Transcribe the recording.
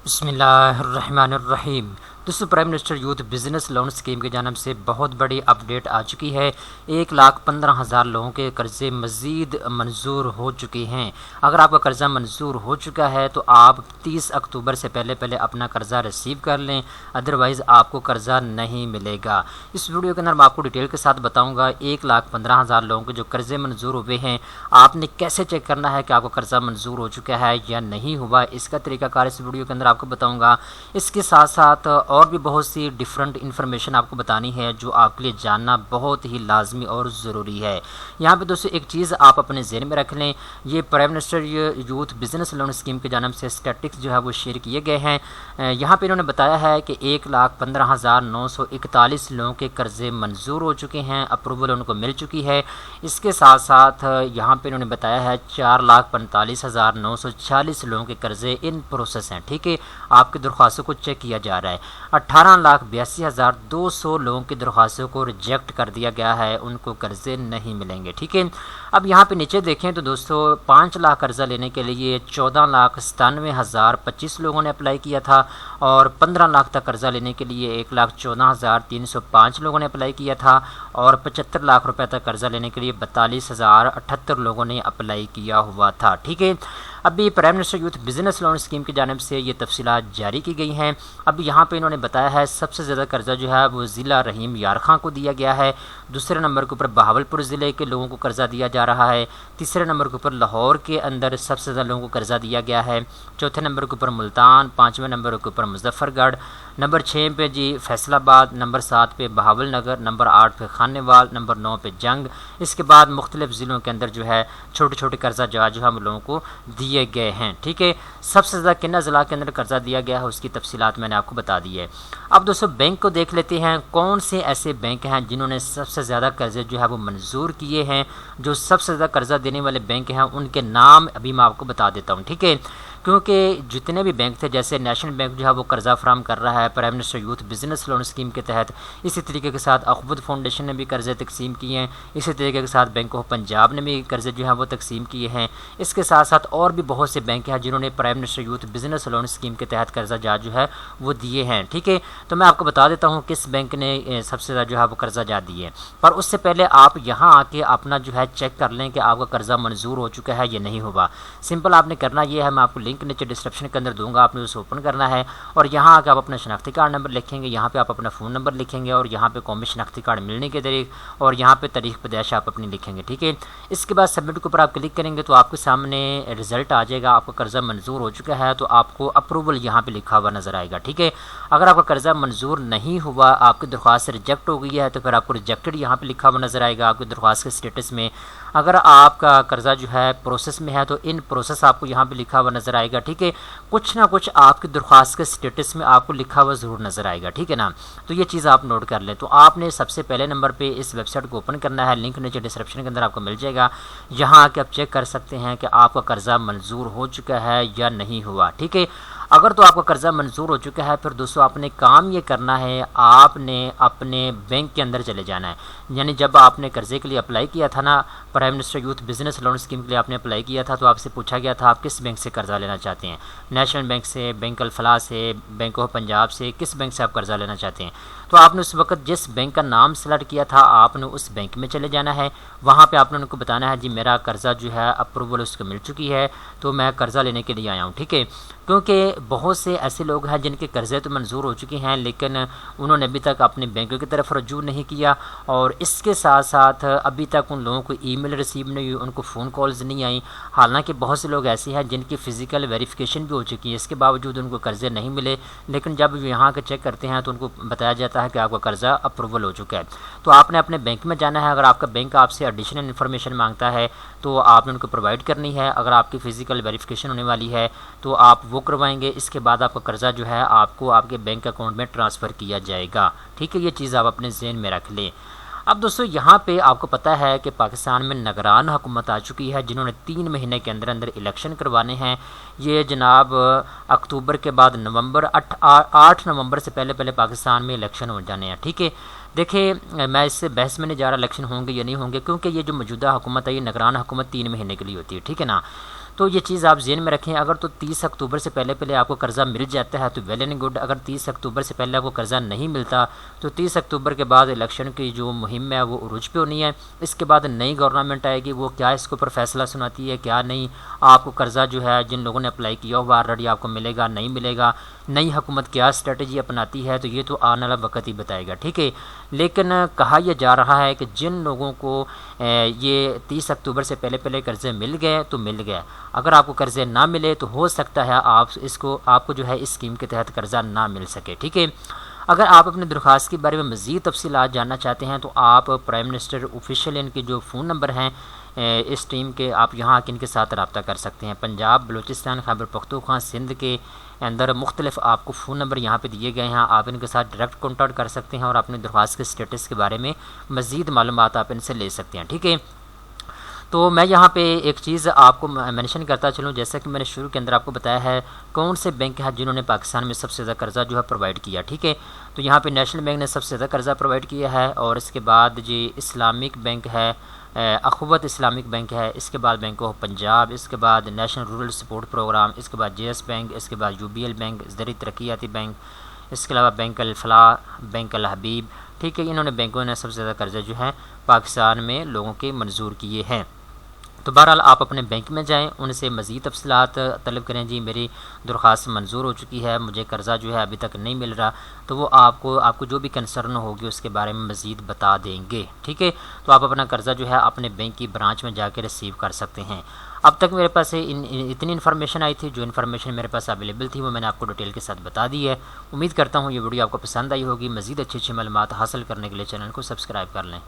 بسم اللہ الرحمن الرحیم۔ دوستو، prime minister youth business loan scheme کی جانب سے بہت بڑی اپڈیٹ آ چکی ہے۔ 1,15,000 لوگوں کے قرضے مزید منظور ہو چکے ہیں۔ اگر آپ کا قرضہ منظور ہو چکا ہے تو آپ 30 اکتوبر سے پہلے اپنا قرضہ ریسیو کر لیں، ادروائز آپ کو قرضہ نہیں ملے گا۔ اس ویڈیو کے اندر میں آپ کو ڈیٹیل کے ساتھ بتاؤں گا 1,15,000 لوگوں کے جو قرضے منظور ہوئے ہیں، آپ نے کیسے چیک کرنا ہے کہ آپ کو قرضہ منظور ہو چکا ہے یا نہیں ہوا، اس کا طریقہ کار اس ویڈیو کے اندر آپ کو بتاؤں گا۔ اس کے ساتھ ساتھ اور بھی بہت سی ڈیفرنٹ انفارمیشن آپ کو بتانی ہے جو آپ کے لیے جاننا بہت ہی لازمی اور ضروری ہے۔ یہاں پہ دوستو ایک چیز آپ اپنے ذہن میں رکھ لیں، یہ prime minister youth business loan scheme کی جانب سے اسٹیٹکس جو ہے وہ شیئر کیے گئے ہیں۔ یہاں پہ انہوں نے بتایا ہے کہ 1,15,941 لوگوں کے قرضے منظور ہو چکے ہیں، اپروول ان کو مل چکی ہے۔ اس کے ساتھ ساتھ یہاں پہ انہوں نے بتایا ہے 4,45,940 لوگوں کے قرضے ان پروسیس ہیں۔ ٹھیک ہے، آپ کی درخواستوں کو چیک کیا جا رہا ہے۔ 18,82,200 لوگوں کی درخواستوں کو ریجیکٹ کر دیا گیا ہے، ان کو قرضے نہیں ملیں گے۔ ٹھیک ہے، اب یہاں پہ نیچے دیکھیں تو دوستو 5 لاکھ قرضہ لینے کے لیے 14,97,025 لوگوں نے اپلائی کیا تھا، اور 15 لاکھ تک قرضہ لینے کے لیے 1,14,305 لوگوں نے اپلائی کیا تھا، اور 75 لاکھ روپے تک قرضہ لینے کے لیے 42,078 لوگوں نے اپلائی کیا ہوا تھا۔ ٹھیک ہے، ابھی prime minister youth business loan scheme کی جانب سے یہ تفصیلات جاری کی گئی ہیں۔ اب یہاں پہ انہوں نے بتایا ہے سب سے زیادہ قرضہ جو ہے وہ ضلع رحیم یار خاں کو دیا گیا ہے، دوسرے نمبر کے اوپر بہاولپور ضلع کے لوگوں کو قرضہ دیا جا رہا ہے، تیسرے نمبر کے اوپر لاہور کے اندر سب سے زیادہ لوگوں کو قرضہ دیا گیا ہے، چوتھے نمبر کے اوپر ملتان، پانچویں نمبر کے اوپر مظفر گڑھ، نمبر 6 پہ فیصل آباد، نمبر 7 پہ بہاول نگر، نمبر 8 پہ خانیوال، نمبر 9 پہ جنگ۔ اس کے بعد مختلف ضلعوں کے اندر جو ہے چھوٹے چھوٹے قرضہ جو ہم لوگوں کو دیے گئے ہیں۔ ٹھیک ہے، سب سے زیادہ کن اضلاع کے اندر قرضہ دیا گیا ہے اس کی تفصیلات میں نے آپ کو بتا دی ہے۔ اب دوستو بینک کو دیکھ لیتے ہیں، کون سے ایسے بینک ہیں جنہوں نے سب سے زیادہ قرضے جو ہے وہ منظور کیے ہیں۔ جو سب سے زیادہ قرضہ دینے والے بینک ہیں ان کے نام ابھی میں آپ کو بتا دیتا ہوں۔ ٹھیک ہے، کیونکہ جتنے بھی بینک تھے، جیسے نیشنل بینک جو ہے وہ قرضہ فراہم کر رہا ہے prime minister youth business loan scheme کے تحت، اسی طریقے کے ساتھ اخوت فاؤنڈیشن نے بھی قرضے تقسیم کیے ہیں، اسی طریقے کے ساتھ بینک آف پنجاب نے بھی قرضے جو ہے وہ تقسیم کیے ہیں۔ اس کے ساتھ ساتھ اور بھی بہت سے بینک ہیں جنہوں نے prime minister youth business loan scheme کے تحت قرضہ جات جو ہے وہ دیے ہیں۔ ٹھیک ہے، تو میں آپ کو بتا دیتا ہوں کس بینک نے سب سے زیادہ جو ہے وہ قرضہ جات دیے، پر اس سے پہلے آپ یہاں آ کے اپنا جو ہے چیک کر لیں کہ آپ کا قرضہ منظور ہو چکا ہے یا نہیں ہوا۔ سمپل آپ نے کرنا یہ ہے، میں آپ کو لنک نیچے ڈسکرپشن کے اندر دوں گا، آپ نے اسے اوپن کرنا ہے، اور یہاں آ کے آپ اپنا شناختی کارڈ نمبر لکھیں گے، یہاں پہ آپ اپنا فون نمبر لکھیں گے، اور یہاں پہ قومی شناختی کارڈ ملنے کے طریق، اور یہاں پہ تاریخ پیدائش آپ اپنی لکھیں گے۔ ٹھیک ہے، اس کے بعد سبمٹ کے اوپر آپ کلک کریں گے تو آپ کے سامنے رزلٹ آ جائے گا، آپ کا قرضہ منظور ہو چکا ہے تو آپ کو اپروول یہاں پہ لکھا ہوا نظر آئے گا۔ ٹھیک ہے، اگر آپ کا قرضہ منظور نہیں ہوا، آپ کی درخواست ریجیکٹ ہو گئی ہے، تو پھر آپ کو ریجیکٹڈ یہاں پہ لکھا ہوا نظر آئے گا آپ کی درخواست کے اسٹیٹس میں۔ اگر آپ کا قرضہ جو ہے پروسیس میں ہے تو ان پروسیس آپ کو یہاں پہ لکھا ہوا نظر آئے گا۔ ٹھیک ہے، کچھ نہ کچھ آپ کی درخواست کے اسٹیٹس میں آپ کو لکھا ہوا ضرور نظر آئے گا۔ ٹھیک ہے نا، تو یہ چیز آپ نوٹ کر لیں۔ تو آپ نے سب سے پہلے نمبر پہ اس ویب سائٹ کو اوپن کرنا ہے، لنک نیچے ڈسکرپشن کے اندر آپ کو مل جائے گا، یہاں آ کے آپ چیک کر سکتے ہیں کہ آپ کا قرضہ منظور ہو چکا ہے یا نہیں ہوا۔ ٹھیک ہے، اگر تو آپ کا قرضہ منظور ہو چکا ہے پھر دوستو آپ نے کام یہ کرنا ہے، آپ نے اپنے بینک کے اندر چلے جانا ہے، یعنی جب آپ نے قرضے کے لیے اپلائی کیا تھا نا، prime minister youth business loan scheme کے لیے آپ نے اپلائی کیا تھا تو آپ سے پوچھا گیا تھا آپ کس بینک سے قرضہ لینا چاہتے ہیں، نیشنل بینک سے، بینک الفلاح سے، بینک آف پنجاب سے، کس بینک سے آپ قرضہ لینا چاہتے ہیں۔ تو آپ نے اس وقت جس بینک کا نام سلیکٹ کیا تھا آپ نے اس بینک میں چلے جانا ہے، وہاں پہ آپ نے ان کو بتانا ہے جی میرا قرضہ جو ہے اپروول اس کو مل چکی ہے تو میں قرضہ لینے کے لیے آیا ہوں۔ ٹھیک ہے، کیونکہ بہت سے ایسے لوگ ہیں جن کے قرضے تو منظور ہو چکے ہیں لیکن انہوں نے ابھی تک اپنے بینکوں کی طرف رجوع نہیں کیا، اور اس کے ساتھ ساتھ ابھی تک ان لوگوں کو ای میل ریسیو نہیں ہوئی، ان کو فون کالز نہیں آئیں، حالانکہ بہت سے لوگ ایسے ہیں جن کی فزیکل ویریفیکیشن بھی ہو چکی ہے، اس کے باوجود ان کو قرضے نہیں ملے، لیکن جب یہاں کے چیک کرتے ہیں تو ان کو بتایا جاتا ہے کہ آپ کا قرضہ اپروول ہو چکا ہے۔ تو آپ نے اپنے بینک میں جانا ہے، اگر آپ کا بینک آپ سے ایڈیشنل انفارمیشن مانگتا ہے تو آپ نے ان کو پرووائڈ کرنی ہے، اگر آپ کی فزیکل ویریفیکیشن ہونے والی ہے تو آپ وہ کروائیں گے، اس کے بعد آپ کا قرضہ جو ہے آپ کو آپ کے بینک اکاؤنٹ میں ٹرانسفر کیا جائے گا۔ ٹھیک ہے، یہ چیز آپ اپنے ذہن میں رکھ لیں۔ اب دوستو یہاں پہ آپ کو پتہ ہے کہ پاکستان میں نگران حکومت آ چکی ہے جنہوں نے 3 مہینے کے اندر اندر الیکشن کروانے ہیں، یہ جناب اکتوبر کے بعد نومبر 8 نومبر سے پہلے پاکستان میں الیکشن ہو جانے ہیں۔ ٹھیک ہے، دیکھیں میں اس سے بحث میں نہیں جا رہا الیکشن ہوں گے یا نہیں ہوں گے، کیونکہ یہ جو موجودہ حکومت ہے یہ نگران حکومت 3 مہینے کے لیے ہوتی ہے۔ ٹھیک ہے نا، تو یہ چیز آپ ذہن میں رکھیں، اگر تو 30 اکتوبر سے پہلے آپ کو قرضہ مل جاتا ہے تو ویل اینڈ گڈ، اگر 30 اکتوبر سے پہلے آپ کو قرضہ نہیں ملتا تو 30 اکتوبر کے بعد الیکشن کی جو مہم ہے وہ عروج پہ ہونی ہے۔ اس کے بعد نئی گورنمنٹ آئے گی، وہ کیا اس کے اوپر فیصلہ سناتی ہے کیا نہیں، آپ کو قرضہ جو ہے جن لوگوں نے اپلائی کیا ہوا آلریڈی آپ کو ملے گا نہیں ملے گا، نئی حکومت کیا اسٹریٹجی اپناتی ہے تو یہ تو آنے والا وقت ہی بتائے گا، ٹھیک ہے۔ لیکن کہا یہ جا رہا ہے کہ جن لوگوں کو یہ 30 اکتوبر سے پہلے قرضے مل گئے تو مل گئے، اگر آپ کو قرضے نہ ملے تو ہو سکتا ہے آپ کو جو ہے اس اسکیم کے تحت قرضہ نہ مل سکے، ٹھیک ہے۔ اگر آپ اپنے درخواست کے بارے میں مزید تفصیلات جاننا چاہتے ہیں تو آپ پرائم منسٹر آفیشیل ان کے جو فون نمبر ہیں اس ٹیم کے، آپ یہاں ان کے ساتھ رابطہ کر سکتے ہیں۔ پنجاب، بلوچستان، خیبر پختونخوا، سندھ کے اندر مختلف آپ کو فون نمبر یہاں پہ دیے گئے ہیں، آپ ان کے ساتھ ڈائریکٹ کانٹیکٹ کر سکتے ہیں اور اپنے درخواست کے سٹیٹس کے بارے میں مزید معلومات آپ ان سے لے سکتے ہیں، ٹھیک ہے۔ تو میں یہاں پہ ایک چیز آپ کو مینشن کرتا چلوں، جیسا کہ میں نے شروع کے اندر آپ کو بتایا ہے کون سے بینک ہیں جنہوں نے پاکستان میں سب سے زیادہ قرضہ جو ہے پرووائڈ کیا، ٹھیک ہے۔ تو یہاں پہ نیشنل بینک نے سب سے زیادہ قرضہ پرووائڈ کیا ہے، اور اس کے بعد جی اسلامک بینک ہے، اخوت اسلامک بینک ہے، اس کے بعد بینک آف پنجاب، اس کے بعد نیشنل رورل سپورٹ پروگرام، اس کے بعد جے ایس بینک، اس کے بعد UBL بینک، زرعی ترقیاتی بینک، اس کے علاوہ بینک الفلاح، بینک الحبیب، ٹھیک ہے۔ انہوں نے بینکوں نے سب سے زیادہ قرضہ جو ہے پاکستان میں لوگوں کے منظور کیے ہیں۔ تو بہرحال آپ اپنے بینک میں جائیں، ان سے مزید تفصیلات طلب کریں، جی میری درخواست منظور ہو چکی ہے، مجھے قرضہ جو ہے ابھی تک نہیں مل رہا، تو وہ آپ کو جو بھی کنسرن ہوگی اس کے بارے میں مزید بتا دیں گے، ٹھیک ہے۔ تو آپ اپنا قرضہ جو ہے اپنے بینک کی برانچ میں جا کے ریسیو کر سکتے ہیں۔ اب تک میرے پاس اتنی انفارمیشن آئی تھی، جو انفارمیشن میرے پاس اویلیبل تھی وہ میں نے آپ کو ڈیٹیل کے ساتھ بتا دی ہے۔ امید کرتا ہوں یہ ویڈیو آپ کو پسند آئی ہوگی۔ مزید اچھی معلومات حاصل کرنے کے لیے چینل کو سبسکرائب کر لیں۔